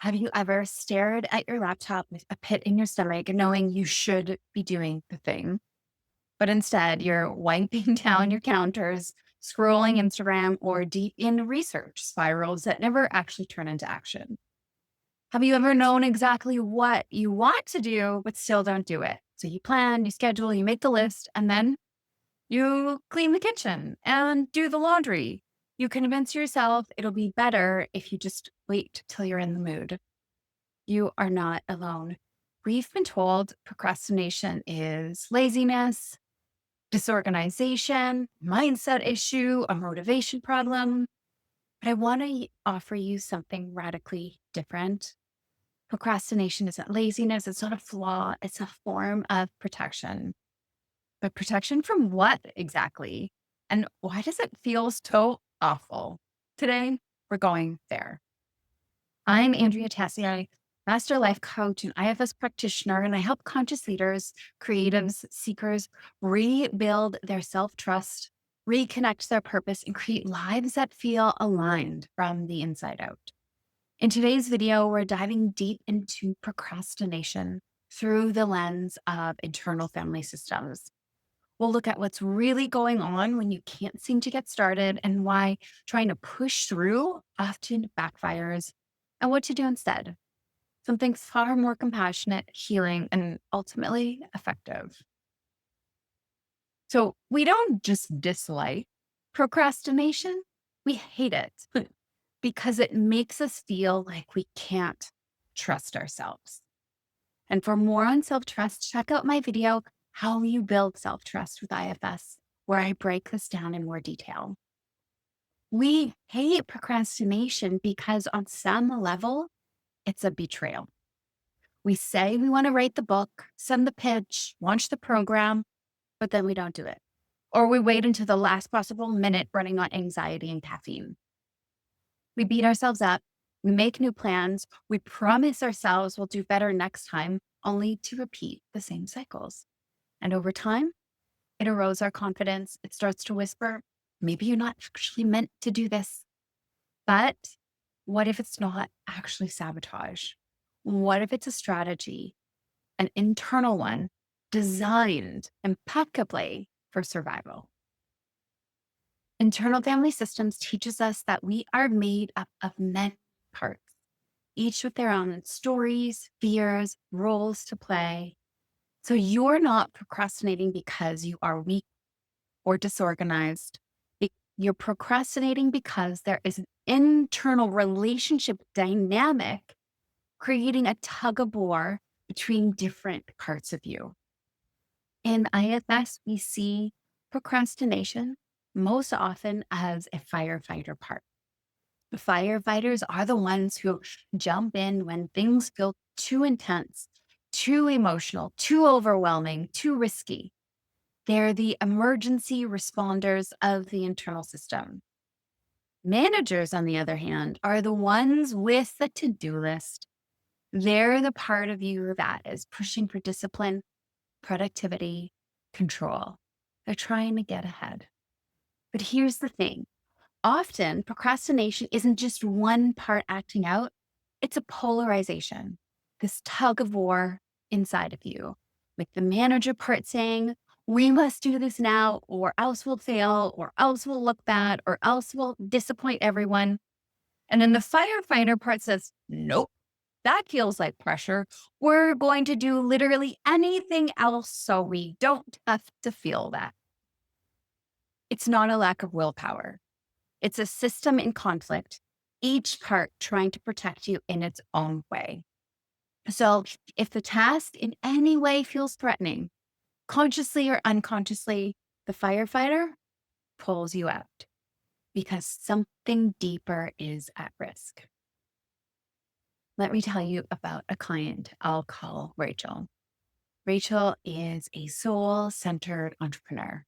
Have you ever stared at your laptop with a pit in your stomach, knowing you should be doing the thing, but instead you're wiping down your counters, scrolling Instagram, or deep in research spirals that never actually turn into action? Have you ever known exactly what you want to do, but still don't do it? So you plan, you schedule, you make the list, and then you clean the kitchen and do the laundry. You convince yourself it'll be better if you just wait till you're in the mood. You are not alone. We've been told procrastination is laziness, disorganization, mindset issue, a motivation problem. But I want to offer you something radically different. Procrastination isn't laziness. It's not a flaw. It's a form of protection. But protection from what exactly? And why does it feel so awful? Today, we're going there. I'm Andrea Tassier, Master Life Coach and IFS practitioner, and I help conscious leaders, creatives, seekers rebuild their self trust, reconnect their purpose, and create lives that feel aligned from the inside out. In today's video, we're diving deep into procrastination through the lens of internal family systems. We'll look at what's really going on when you can't seem to get started and why trying to push through often backfires and what to do instead. Something far more compassionate, healing, and ultimately effective. So we don't just dislike procrastination, we hate it because it makes us feel like we can't trust ourselves. And for more on self trust, check out my video, How You Build Self Trust with IFS, where I break this down in more detail. We hate procrastination because, on some level, it's a betrayal. We say we want to write the book, send the pitch, launch the program, but then we don't do it. Or we wait until the last possible minute running on anxiety and caffeine. We beat ourselves up. We make new plans. We promise ourselves we'll do better next time, only to repeat the same cycles. And over time, it erodes our confidence. It starts to whisper, maybe you're not actually meant to do this. But what if it's not actually sabotage? What if it's a strategy, an internal one designed impeccably for survival? Internal family systems teaches us that we are made up of many parts, each with their own stories, fears, roles to play. So you're not procrastinating because you are weak or disorganized. You're procrastinating because there is an internal relationship dynamic creating a tug of war between different parts of you. In IFS, we see procrastination most often as a firefighter part. The firefighters are the ones who jump in when things feel too intense, too emotional, too overwhelming, too risky. They're the emergency responders of the internal system. Managers, on the other hand, are the ones with the to-do list. They're the part of you that is pushing for discipline, productivity, control. They're trying to get ahead. But here's the thing. Often, procrastination isn't just one part acting out, it's a polarization, this tug of war inside of you, with the manager part saying, we must do this now, or else we'll fail, or else we'll look bad, or else we'll disappoint everyone. And then the firefighter part says, nope, that feels like pressure. We're going to do literally anything else so we don't have to feel that. It's not a lack of willpower. It's a system in conflict, each part trying to protect you in its own way. So if the task in any way feels threatening, consciously or unconsciously, the firefighter pulls you out because something deeper is at risk. Let me tell you about a client I'll call Rachel. Rachel is a soul-centered entrepreneur.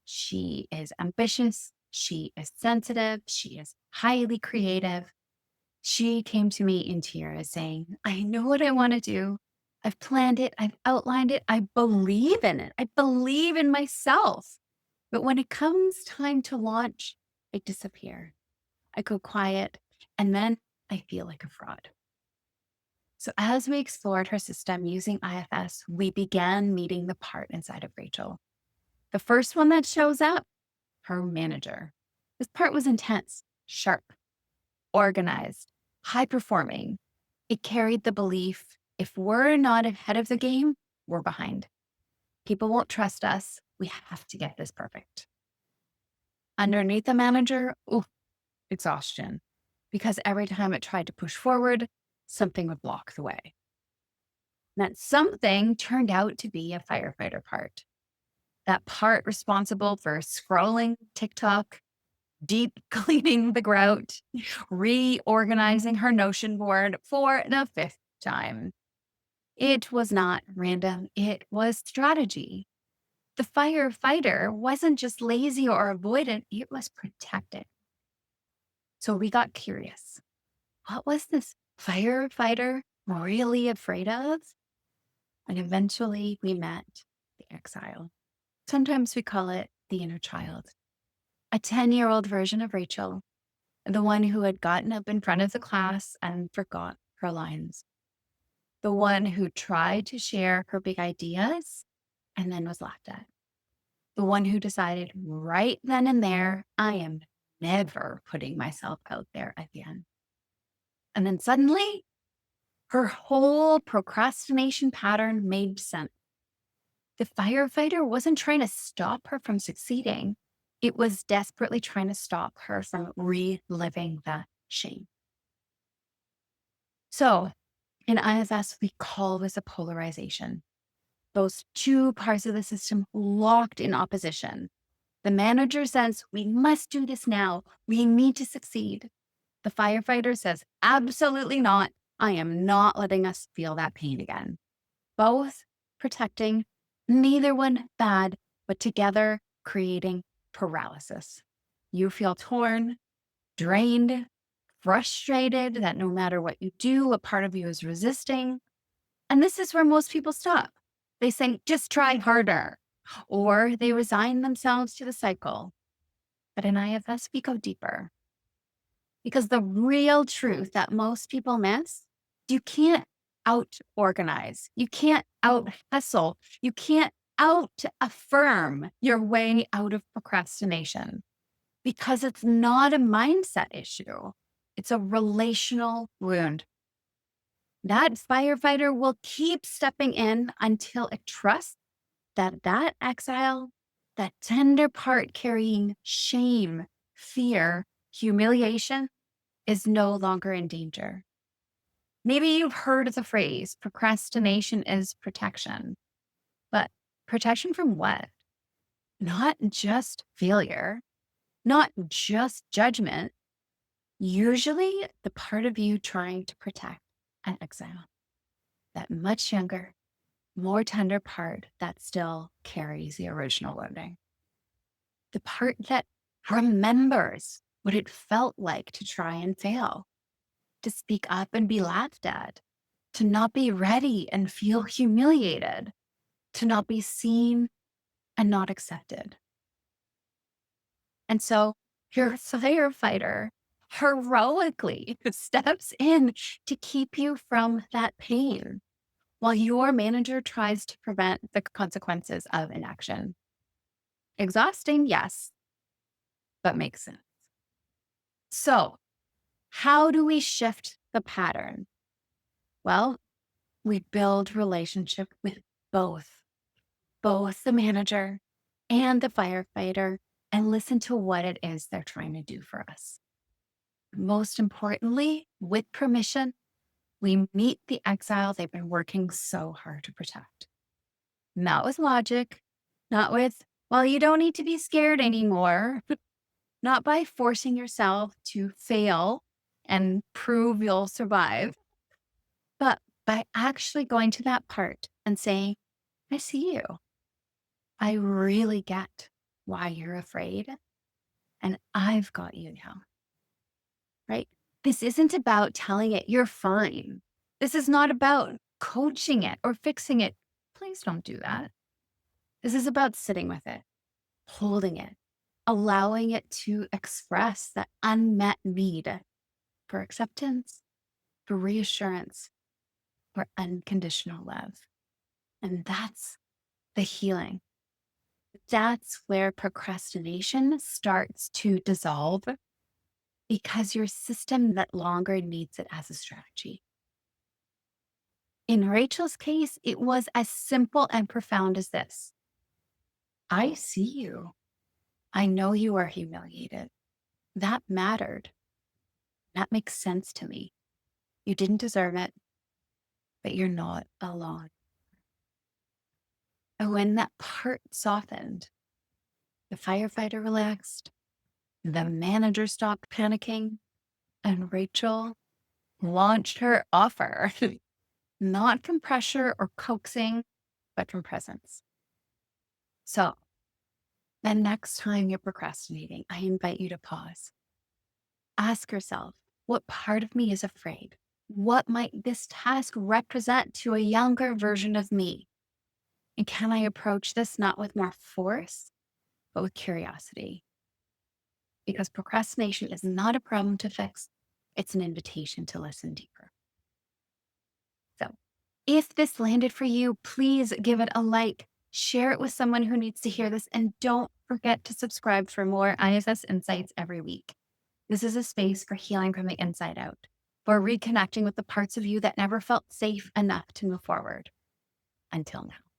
She is ambitious. She is sensitive. She is highly creative. She came to me in tears saying, I know what I want to do. I've planned it. I've outlined it. I believe in it. I believe in myself. But when it comes time to launch, I disappear. I go quiet and then I feel like a fraud. So, as we explored her system using IFS, we began meeting the part inside of Rachel. The first one that shows up, her manager. This part was intense, sharp, organized, high performing. It carried the belief if we're not ahead of the game, we're behind. People won't trust us. We have to get this perfect. Underneath the manager, ooh, exhaustion. Because every time it tried to push forward, something would block the way. That something turned out to be a firefighter part. That part responsible for scrolling TikTok, deep cleaning the grout, reorganizing her Notion board for the fifth time. It was not random, it was strategy. The firefighter wasn't just lazy or avoidant, it was protected. So we got curious. What was this firefighter really afraid of? And eventually we met the exile. Sometimes we call it the inner child, a 10-year-old version of Rachel, the one who had gotten up in front of the class and forgot her lines, the one who tried to share her big ideas and then was laughed at, the one who decided right then and there, I am never putting myself out there again. And then suddenly, her whole procrastination pattern made sense. The firefighter wasn't trying to stop her from succeeding. It was desperately trying to stop her from reliving that shame. So in IFS, we call this a polarization. Those two parts of the system locked in opposition. The manager says, we must do this now. We need to succeed. The firefighter says, absolutely not. I am not letting us feel that pain again. Both protecting, neither one bad, but together creating paralysis. You feel torn, drained, frustrated that no matter what you do, a part of you is resisting. And this is where most people stop. They say, just try harder, or they resign themselves to the cycle. But in IFS, we go deeper. Because the real truth that most people miss, you can't out organize. You can't out hustle. You can't out affirm your way out of procrastination because it's not a mindset issue. It's a relational wound. That firefighter will keep stepping in until it trusts that exile, that tender part carrying shame, fear, humiliation is no longer in danger. Maybe you've heard of the phrase procrastination is protection, but protection from what? Not just failure, not just judgment, usually the part of you trying to protect an exile, that much younger, more tender part that still carries the original wounding. The part that remembers what it felt like to try and fail, to speak up and be laughed at, to not be ready and feel humiliated, to not be seen and not accepted. And so your firefighter heroically steps in to keep you from that pain while your manager tries to prevent the consequences of inaction. Exhausting, yes, but makes sense. So, how do we shift the pattern? Well, we build relationship with both the manager and the firefighter, and listen to what it is they're trying to do for us. Most importantly, with permission, we meet the exile they've been working so hard to protect. Not with logic, not with, well, you don't need to be scared anymore, not by forcing yourself to fail and prove you'll survive, but by actually going to that part and saying, I see you. I really get why you're afraid, and I've got you now, right? This isn't about telling it you're fine. This is not about coaching it or fixing it. Please don't do that. This is about sitting with it, holding it, allowing it to express that unmet need for acceptance, for reassurance, or unconditional love. And that's the healing. That's where procrastination starts to dissolve because your system no longer needs it as a strategy. In Rachel's case, it was as simple and profound as this: I see you. I know you are humiliated. That mattered. That makes sense to me. You didn't deserve it, but you're not alone. And when that part softened, the firefighter relaxed, the manager stopped panicking, and Rachel launched her offer, not from pressure or coaxing, but from presence. So the next time you're procrastinating, I invite you to pause. Ask yourself, what part of me is afraid? What might this task represent to a younger version of me? And can I approach this not with more force, but with curiosity? Because procrastination is not a problem to fix, it's an invitation to listen deeper. So if this landed for you, please give it a like, share it with someone who needs to hear this, and don't forget to subscribe for more IFS insights every week. This is a space for healing from the inside out, for reconnecting with the parts of you that never felt safe enough to move forward. Until now.